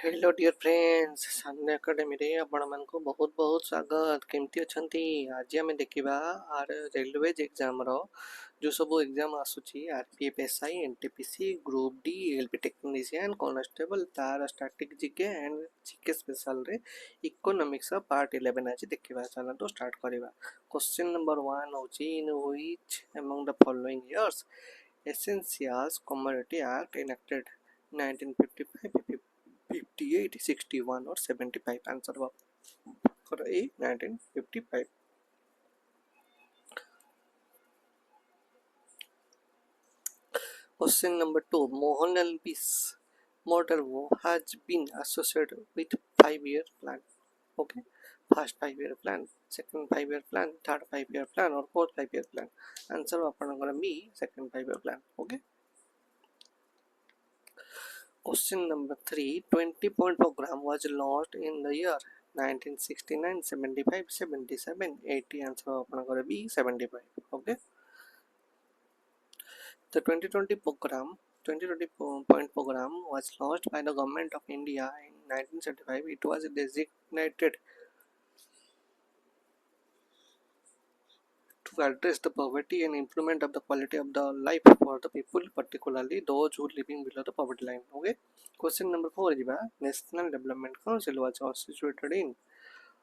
Hello dear friends सामने academy रे आपण मानको बहुत बहुत स्वागत। केमती अछंती? आज आमे देखिबा आर रेलवेज एग्जाम रो जो सब एग्जाम आसुची RPF SI NTPC group D LP technician constable तार static GK and GK special रे इकोनॉमिक्स पार्ट 11 आज देखिबा। चला तो स्टार्ट करिबा। क्वेश्चन नंबर 1 होची in which among the following years essentials commodity act enacted 1955 58 61 or 75 answer for A 1955. Question number 2 Mohan LB's model has been associated with 5-year plan. Okay, first 5-year plan, second 5-year plan, third 5-year plan or fourth 5-year plan. Answer gonna be second 5-year plan. Okay. Question number 3 20-point program was launched in the year 1969, 75, 77, 80. Answer gonna be 75. Okay. The 2020-point program was launched by the government of India in 1975. It was designated to address the poverty and improvement of the quality of the life for the people, particularly those who living below the poverty line. Okay. Question number 4 is National Development Council was constituted in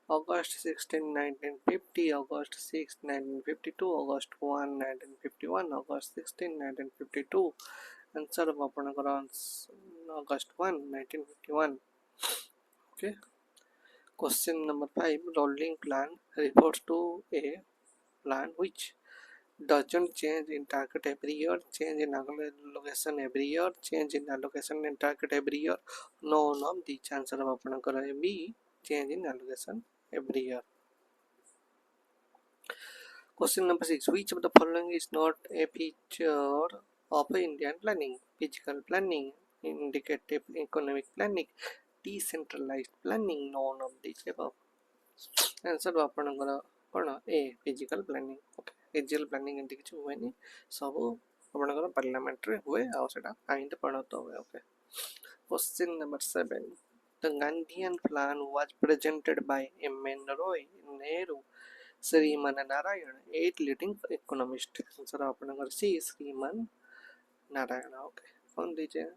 August 16, 1950, August 6, 1952, August 1, 1951, August 16, 1952. Answer of August 1, 1951. Okay. Question number 5 Rolling plan refers to a plan which doesn't change in target every year, change in allocation every year, change in allocation and target every year. None of the answer of B change in allocation every year. Question number 6 Which of the following is not a feature of Indian planning? Physical planning, indicative economic planning, decentralized planning, none of these above. Answer कौन a physical planning okay physical planning anti किछ हुएनी सब आपनकर parliament रे हुए आ सेटा आइन पणत हुए okay question number 7 the Gandhian plan was presented by M.N.. Roy Nehru श्रीमान नारायण 8 लीडिंग इकोनॉमिस्ट आंसर आपनकर सी श्रीमान नारायण ओके कौन दीजिए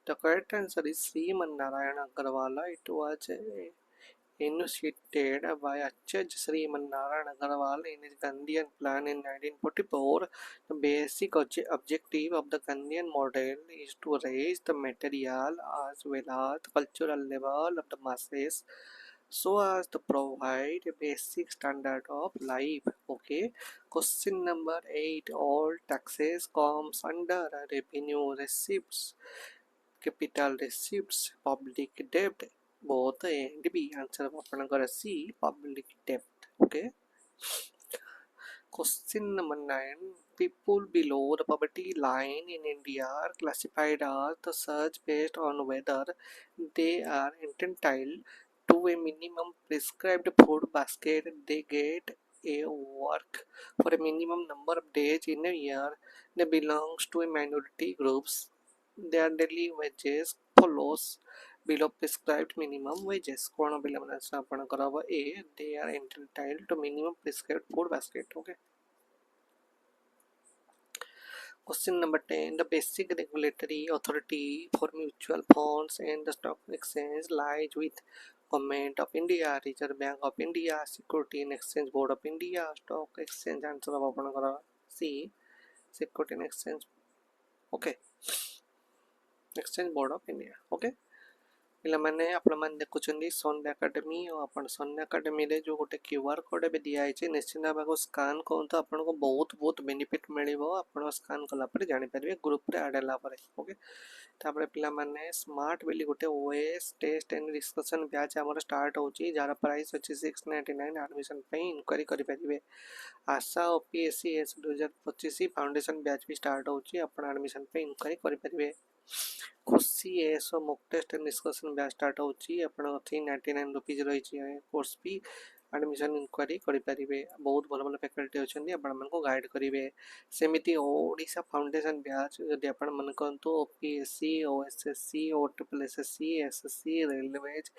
the correct answer is Shriman Narayan Agarwal it was initiated by Acharya Sriman Narayan Agarwal in his Gandhian plan in 1944. The basic objective of the Gandhian model is to raise the material as well as the cultural level of the masses so as to provide a basic standard of life. Okay. Question number 8 all taxes comes under revenue receipts, capital receipts, public debt, both A and B. Answer of C public debt. Okay. Question number 9 people below the poverty line in India are classified as such based on whether they are entitled to a minimum prescribed food basket, they get a work for a minimum number of days in a year, they belongs to a minority groups, their daily wages follows below prescribed minimum wages. कौन below answer आपण करब ए they are entitled to minimum prescribed food basket. Okay. Question number 10 the basic regulatory authority for mutual funds and the stock exchange lies with Government of India, Reserve Bank of India, Security and Exchange Board of India, Stock Exchange. Answer of आपण करब C Security and Exchange. Okay. Exchange Board of India. Okay. पिलामाने आपण मान देखुचंदी सन academy और आपण सन academy रे जो गोटे QR code बे दिया आइचे निश्चित भाग स्कैन करंतु आपण को बहुत बहुत बेनिफिट मिलिबो आपण स्कैन कला पर जानि परबे ग्रुप रे ऐड हला पर ओके तापर पिलामाने स्मार्ट बेली गोटे OAS test and discussion batch हमर स्टार्ट होची जार प्राइस अछि 699 एडमिशन पे इंक्वायरी करि परिबे आशा ओपीएससी एस 2025 फाउंडेशन बैच भी स्टार्ट होची आपण एडमिशन पे इंक्वायरी करि परिबे खुशी एसो mock test and discussion batch start होची आपण 399 रुपीस रही छी कोर्स फी एडमिशन इंक्वायरी करें बहुत भल भल फैकल्टी अच्छा आपण गाइड करेंगे सेमती ओडिशा फाउंडेशन बैच जदि आपण मन कहतु ओपीएससी ओएसएससी ओट्रिपलएसएससी एसएससी रेलवेज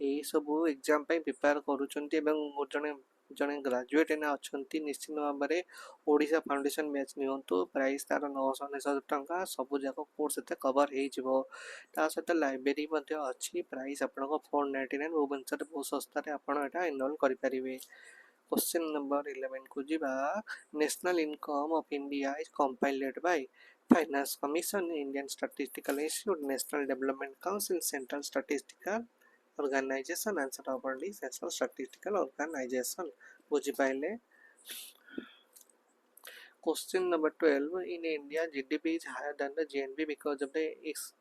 यही सब एग्जाम प्रिपेयर करुँच जड़े जड़े ग्राजुएट एना अच्छा निश्चित भाव में ओडिशा फाउंडेशन बैच नियंतु प्राइस तार 999 टंका सब जाक कोर्स एते कवर हो सहित लाइब्रेरी अच्छी प्राइस आपन 499 भुवनेश्वर बहुत सस्तार आप इनरोल करेंगे क्वेश्चन नंबर 11 को जीवा national income of India is compiled by finance commission Indian statistical institute national development council central statistical organisation answer of national statistical organisation बुझी पाइले Question number 12. In India, GDP is higher than the GNP because of the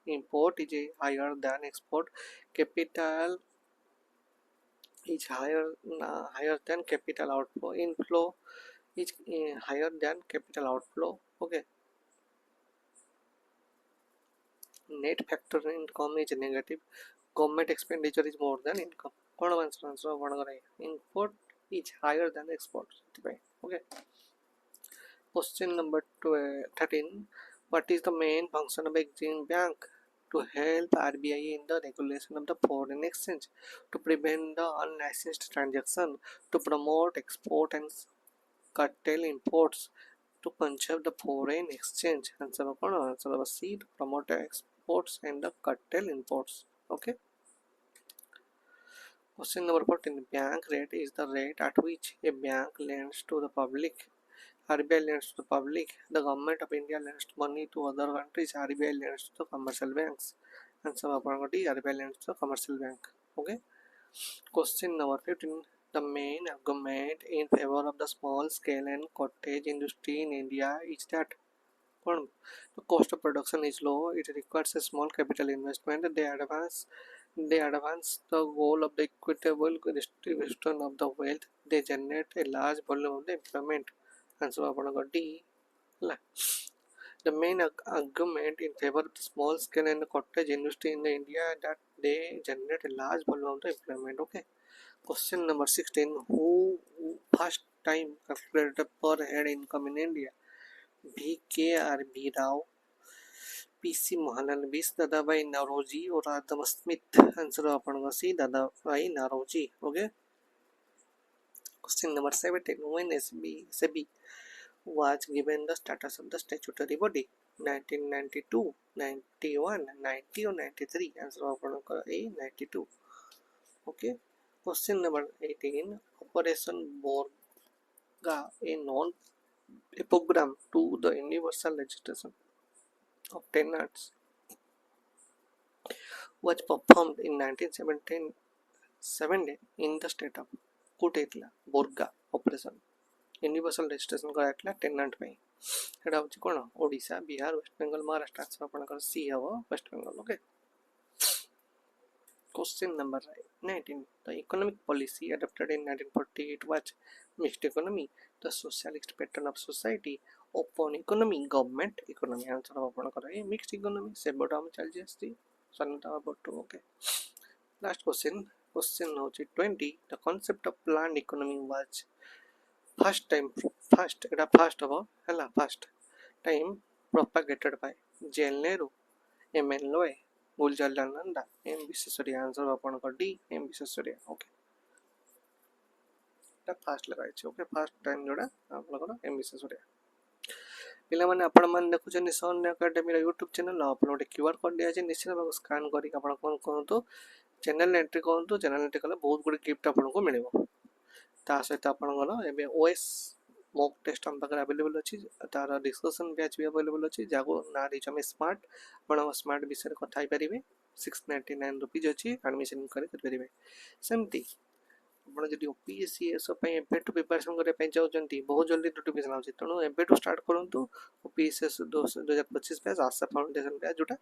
import is higher than export. Capital is higher than capital outflow. Inflow is higher than capital outflow. Okay. Net factor income is negative. Government expenditure is more than income. Import is higher than export. Okay. Question number 13. What is the main function of Exim Bank? To help RBI in the regulation of the foreign exchange, to prevent the unlicensed transaction, to promote export and curtail imports, to conserve the foreign exchange. Answer number C, to promote exports and the curtail imports. Okay. Question number 14. Bank rate is the rate at which a bank lends to the public. RBI lends to the public. The government of India lends money to other countries. RBI lends to the commercial banks. Answer RBI lends to the commercial bank. Okay. Question number 15. The main argument in favor of the small scale and cottage industry in India is that the cost of production is low. It requires a small capital investment. They advance the goal of the equitable distribution of the wealth. They generate a large volume of the employment. Answer D. The main argument in favor of the small scale and cottage industry in India that they generate a large volume of the employment. Okay. Question number 16. Who first time calculated per head income in India? V.K.R.B. Rao, P.C. Mahalanobis, Dadabhai Naoroji or Adam Smith. Answer C. Dadabhai Naoroji. Okay. Question number 17. When SEBI was given the status of the statutory body? 1992, 91, 90 or 93. Answer A. 92. Okay. Question number 18. Operation Borga, a program to the universal registration of tenants, was performed in 1970 in the state of Kutetla, Borga operation. Universal registration कराइला tenant पे एटा होची कोन Odisha Bihar West Bengal Maharashtra answer आपनकर सी हबो West Bengal okay question number 19 the economic policy adopted in 1948 was mixed economy the socialist pattern of society open economy government economy answer आपनकर ए mixed economy से बडा हम चल जेस्ती सनता बटो ओके लास्ट क्वेश्चन होची 20 the concept of planned economy was first time first time propagated by J.L. Nehru, M.N. Loy, Gulzar Nanda, M. Visvesvaraya. Answer आपनकर D, M. Visvesvaraya. Okay. ता fast लगाइ छै okay first time जोडा आपनकर M. Visvesvaraya. पिला माने आपण मान देखुछन सन एकेडमी रा YouTube चैनल आपण ओटे क्यूआर कोड दिया छै निश्चित भाव स्कैन करी आपण कोन कहतो चैनल एंट्री करंतु चैनल एंट्री कले बहुत गुड गिफ्ट आपण को मिलेबो ता सहित आपनकर एबे ओएस मॉक टेस्ट हम पाकर अवेलेबल अछि तार डिस्कशन बैच भी अवेलेबल अछि जागो ना रिच हम स्मार्ट आपण स्मार्ट विषय कथा ही परिबे 699 रुपीस अछि एडमिशन करे परिबे सेमती आपण जदी ओपीएससी एसो पय एबेटू प्रिपरेशन करे पय जाउचंती बहुत जल्दी नोटिफिकेशन आउची तणो एबेटू स्टार्ट करंतु ओपीएससी 2025 बैच आशा फाउंडेशन बैच जोटा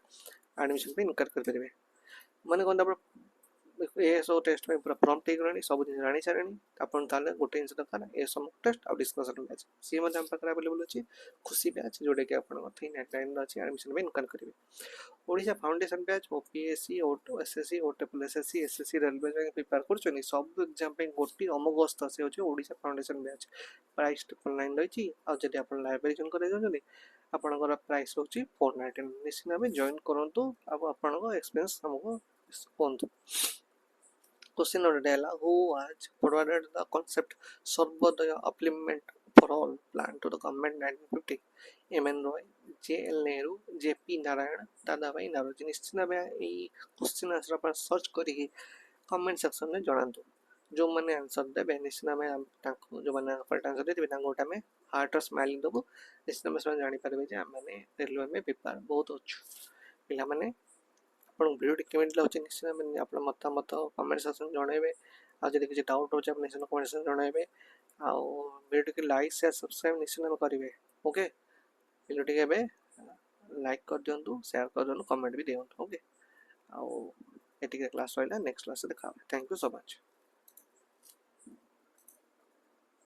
एडमिशन पे इनकर कर परिबे माने कोन आपण ए सब टेस्ट में पूरा प्रॉम्प्ट हो सब जिन जानी सारे आपन ताले गोटे जिन दरकार ए सब टेस्ट आ डिस्कशन बैच सी हम पाखे अवेलेबल अच्छी खुशी बैच जोटा कि आप नेटलाइन अच्छी एडमिशन में इनकम करेंगे Odisha foundation batch OPSC SSC OSSC SSC railway prepare कर सब एग्जाम गोटे अमोघ से होची ओडिशा फाउंडेशन बैच प्राइस 999 रही आदि आप लाइब्रेरी जॉइन कर आपंकर प्राइस रोचे 499 निश्चित भाव जॉइन करूँ आप एक्सपीरियंस हमको कहतु Question noted who has forwarded the concept Sarvodaya Upliftment for All plan to the government 1950 M.N. Roy, J.L. Nehru, J.P. Narayan, Dadabhai Naroji निश्चित भाव ये क्वेश्चन आंसर पर सर्च करी कमेंट सेक्शन में जणातु जो मैंने आंसर देवे निश्चित भाव जो मैंने फर्स्ट आंसर देते गोटे में हार्ट स्माइलिंग देवु निश्चित भाव से जानीपारे जे आम रेलवे में प्रिपेयर बहुत अच्छु पिला मैंने आप भिडियो केमी लगे निश्चित आप मतामत कमेंट सेक्शन जनइबे आदि किसी डाउट हो कमेंट सेक्शन जनइबे भिडियो के लाइक शेयर सब्सक्राइब निश्चित करेंगे ओके भिडियो लाइक कर दिंतु शेयर कर दिंतु कमेंट भी दिंतु ओके आउ क्लास रहा नेक्स्ट क्लास देखा थैंक यू सो मच।